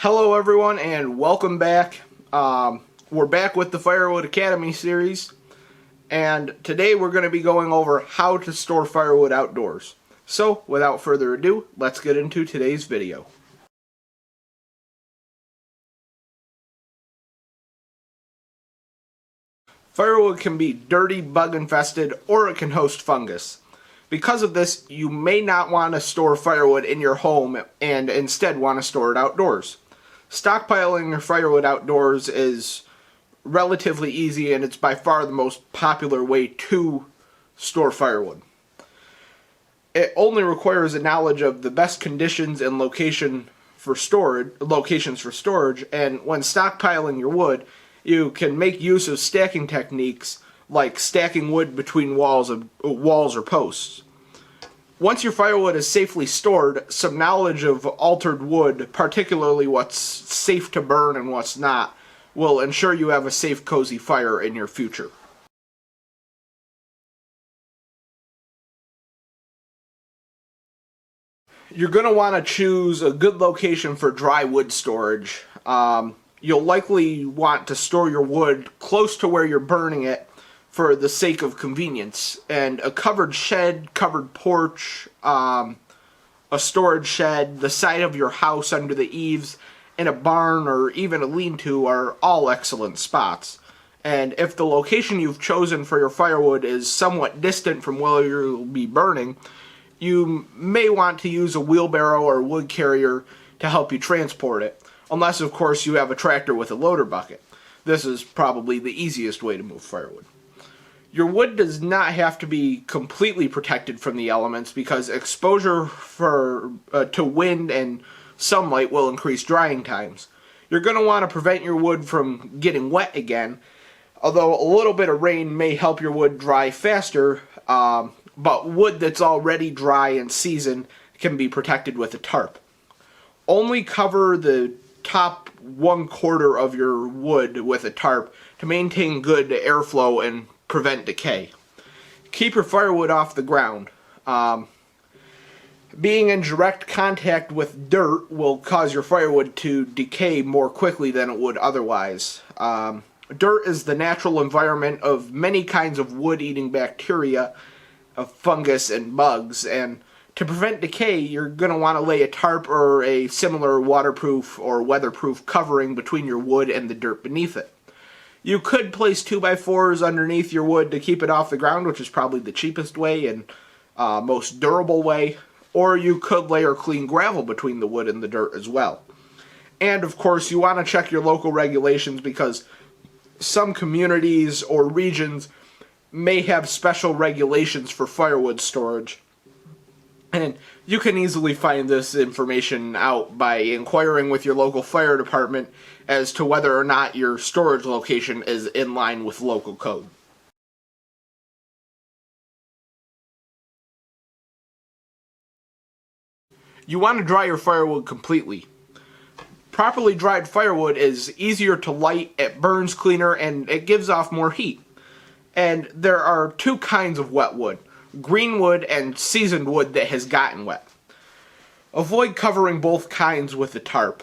Hello everyone and welcome back. We're back with the Firewood Academy series, and today we're going to be going over how to store firewood outdoors. So without further ado, let's get into today's video. Firewood can be dirty, bug infested, or it can host fungus. Because of this, you may not want to store firewood in your home and instead want to store it outdoors. Stockpiling your firewood outdoors is relatively easy, and it's by far the most popular way to store firewood. It only requires a knowledge of the best conditions and locations for storage, and when stockpiling your wood, you can make use of stacking techniques like stacking wood between walls or posts. Once your firewood is safely stored, some knowledge of altered wood, particularly what's safe to burn and what's not, will ensure you have a safe, cozy fire in your future. You're going to want to choose a good location for dry wood storage. You'll likely want to store your wood close to where you're burning it for the sake of convenience, and a covered shed, covered porch, a storage shed, the side of your house under the eaves, in a barn, or even a lean-to are all excellent spots. And if the location you've chosen for your firewood is somewhat distant from where you'll be burning, you may want to use a wheelbarrow or wood carrier to help you transport it, unless of course you have a tractor with a loader bucket. This is probably the easiest way to move firewood. Your wood does not have to be completely protected from the elements, because exposure to wind and sunlight will increase drying times. You're going to want to prevent your wood from getting wet again, although a little bit of rain may help your wood dry faster, but wood that's already dry and seasoned can be protected with a tarp. Only cover the top 1/4 of your wood with a tarp to maintain good airflow and prevent decay. Keep your firewood off the ground. Being in direct contact with dirt will cause your firewood to decay more quickly than it would otherwise. Dirt is the natural environment of many kinds of wood-eating bacteria, of fungus and bugs, and to prevent decay, you're going to want to lay a tarp or a similar waterproof or weatherproof covering between your wood and the dirt beneath it. You could place 2x4s underneath your wood to keep it off the ground, which is probably the cheapest way and most durable way, or you could layer clean gravel between the wood and the dirt as well. And of course, you want to check your local regulations, because some communities or regions may have special regulations for firewood storage. And you can easily find this information out by inquiring with your local fire department as to whether or not your storage location is in line with local code. You want to dry your firewood completely. Properly dried firewood is easier to light, it burns cleaner, and it gives off more heat. And there are two kinds of wet wood: green wood and seasoned wood that has gotten wet. Avoid covering both kinds with a tarp.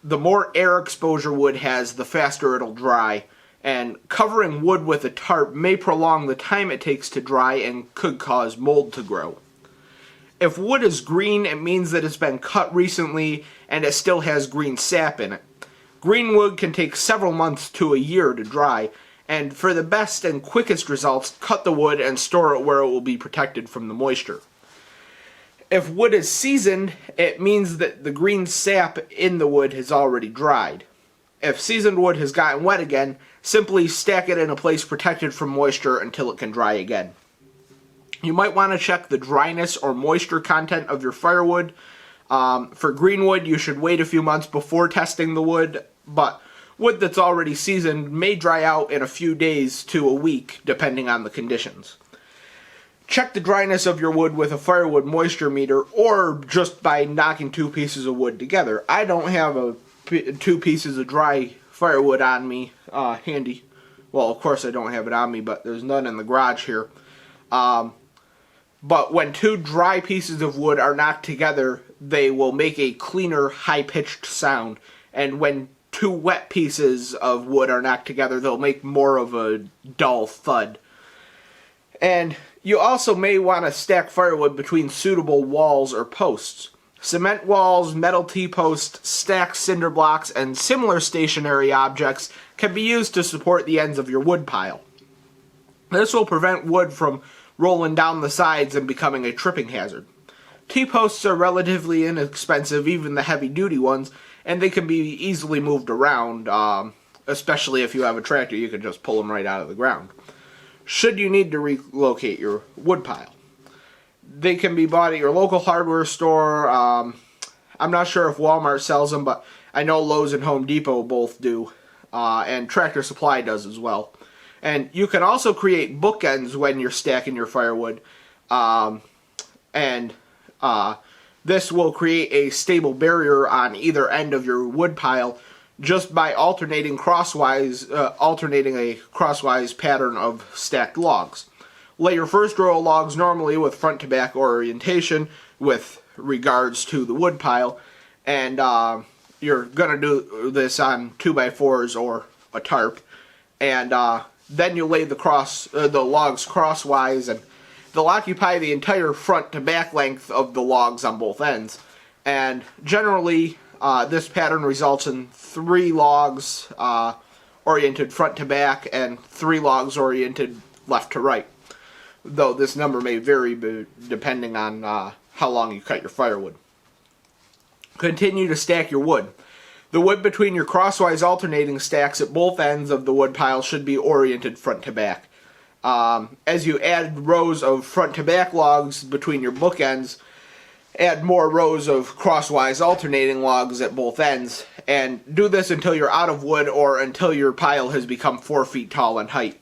The more air exposure wood has, the faster it'll dry, and covering wood with a tarp may prolong the time it takes to dry and could cause mold to grow. If wood is green, it means that it's been cut recently and it still has green sap in it. Green wood can take several months to a year to dry, and for the best and quickest results, cut the wood and store it where it will be protected from the moisture. If wood is seasoned, it means that the green sap in the wood has already dried. If seasoned wood has gotten wet again, simply stack it in a place protected from moisture until it can dry again. You might want to check the dryness or moisture content of your firewood. For green wood, you should wait a few months before testing the wood, but wood that's already seasoned may dry out in a few days to a week, depending on the conditions. Check the dryness of your wood with a firewood moisture meter, or just by knocking two pieces of wood together. I don't have two pieces of dry firewood on me handy. Well, of course I don't have it on me, but there's none in the garage here. But when two dry pieces of wood are knocked together, they will make a cleaner, high-pitched sound. And when two wet pieces of wood are knocked together, they'll make more of a dull thud. And you also may want to stack firewood between suitable walls or posts. Cement walls, metal T-posts, stacked cinder blocks, and similar stationary objects can be used to support the ends of your wood pile. This will prevent wood from rolling down the sides and becoming a tripping hazard. T-posts are relatively inexpensive, even the heavy-duty ones, and they can be easily moved around, especially if you have a tractor. You can just pull them right out of the ground. Should you need to relocate your wood pile, they can be bought at your local hardware store. I'm not sure if Walmart sells them, but I know Lowe's and Home Depot both do, and Tractor Supply does as well. And you can also create bookends when you're stacking your firewood, this will create a stable barrier on either end of your wood pile just by alternating a crosswise pattern of stacked logs. Lay your first row of logs normally with front to back orientation with regards to the wood pile, and you're going to do this on 2x4s or a tarp, and then you lay the logs crosswise, and they'll occupy the entire front to back length of the logs on both ends. And generally, this pattern results in 3 logs oriented front to back and 3 logs oriented left to right. Though this number may vary depending on how long you cut your firewood. Continue to stack your wood. The wood between your crosswise alternating stacks at both ends of the wood pile should be oriented front to back. As you add rows of front to back logs between your bookends, add more rows of crosswise alternating logs at both ends, and do this until you're out of wood or until your pile has become 4 feet tall in height.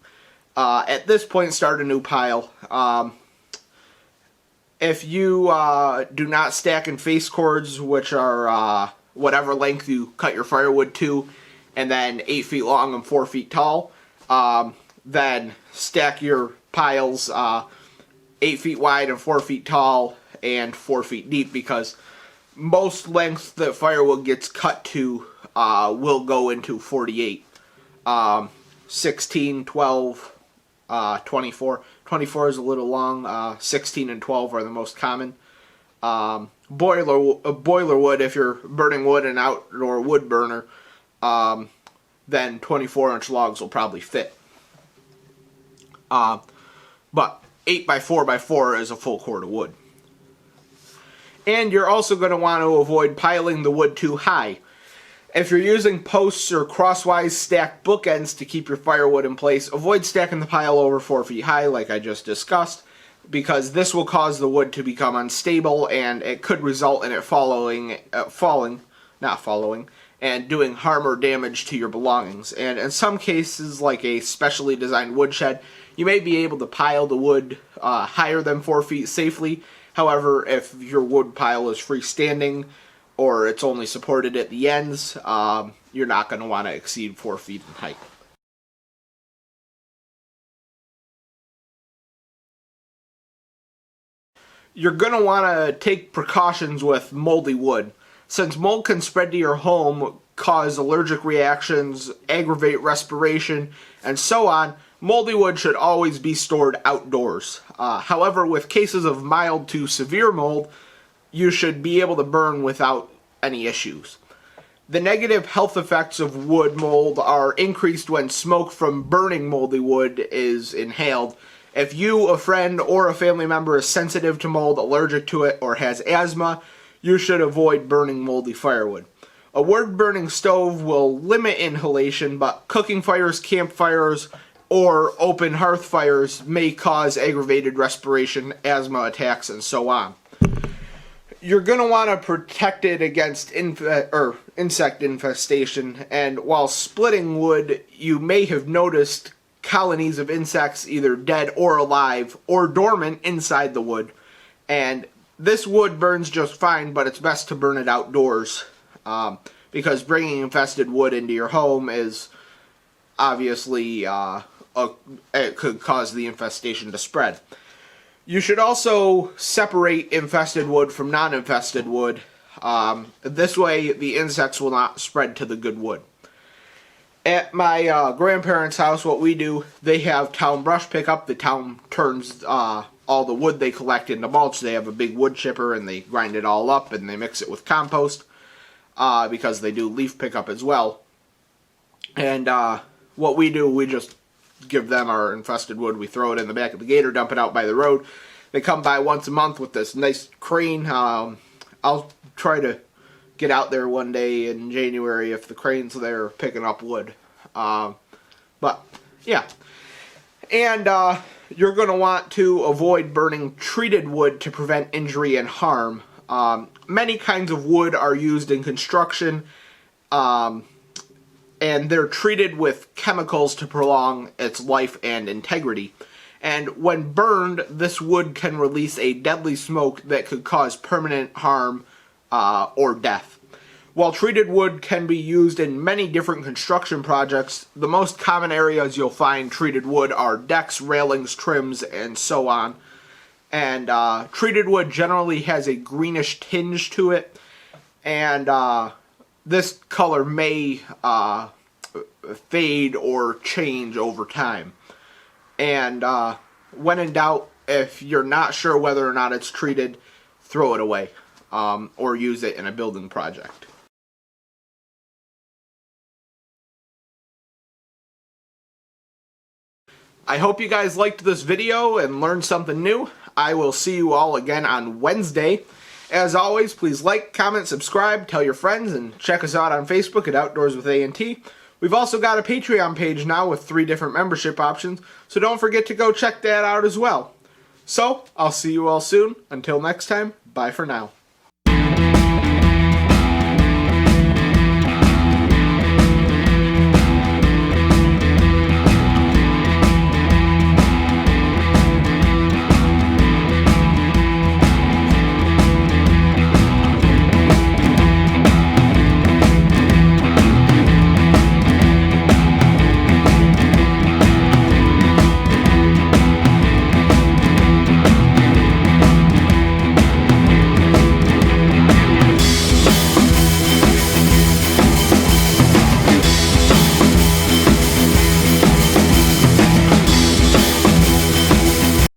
At this point, start a new pile. If you do not stack in face cords, which are whatever length you cut your firewood to, and then 8 feet long and 4 feet tall, then stack your piles 8 feet wide and 4 feet tall and 4 feet deep, because most lengths that firewood gets cut to will go into 48. 16, 12, 24. 24 is a little long. 16 and 12 are the most common. Boiler wood, if you're burning wood in an outdoor wood burner, then 24-inch logs will probably fit. But 8x4x4 is a full cord of wood. And you're also going to want to avoid piling the wood too high. If you're using posts or crosswise stacked bookends to keep your firewood in place, avoid stacking the pile over 4 feet high like I just discussed, because this will cause the wood to become unstable and it could result in it falling, and doing harm or damage to your belongings. And in some cases, like a specially designed woodshed, you may be able to pile the wood higher than 4 feet safely. However, if your wood pile is freestanding or it's only supported at the ends, you're not going to want to exceed 4 feet in height. You're going to want to take precautions with moldy wood. Since mold can spread to your home, cause allergic reactions, aggravate respiration, and so on, moldy wood should always be stored outdoors. However, with cases of mild to severe mold, you should be able to burn without any issues. The negative health effects of wood mold are increased when smoke from burning moldy wood is inhaled. If you, a friend, or a family member is sensitive to mold, allergic to it, or has asthma, you should avoid burning moldy firewood. A wood-burning stove will limit inhalation, but cooking fires, campfires, or open hearth fires may cause aggravated respiration, asthma attacks, and so on. You're going to want to protect it against insect infestation, and while splitting wood, you may have noticed colonies of insects, either dead or alive, or dormant inside the wood. And this wood burns just fine, but it's best to burn it outdoors, because bringing infested wood into your home is obviously it could cause the infestation to spread. You should also separate infested wood from non-infested wood. This way the insects will not spread to the good wood. At my grandparents' house, what we do, they have town brush pickup. The town turns all the wood they collect into mulch. They have a big wood chipper and they grind it all up and they mix it with compost because they do leaf pickup as well. And what we do, we just give them our infested wood. We throw it in the back of the gate or dump it out by the road. They come by once a month with this nice crane. I'll try to get out there one day in January if the crane's there picking up wood. But, yeah. And you're going to want to avoid burning treated wood to prevent injury and harm. Many kinds of wood are used in construction, and they're treated with chemicals to prolong its life and integrity. And when burned, this wood can release a deadly smoke that could cause permanent harm or death. While treated wood can be used in many different construction projects, the most common areas you'll find treated wood are decks, railings, trims, and so on. And treated wood generally has a greenish tinge to it, and this color may fade or change over time. And when in doubt, if you're not sure whether or not it's treated, throw it away or use it in a building project. I hope you guys liked this video and learned something new. I will see you all again on Wednesday. As always, please like, comment, subscribe, tell your friends, and check us out on Facebook at Outdoors with A&T. We've also got a Patreon page now with 3 different membership options, so don't forget to go check that out as well. So, I'll see you all soon. Until next time, bye for now.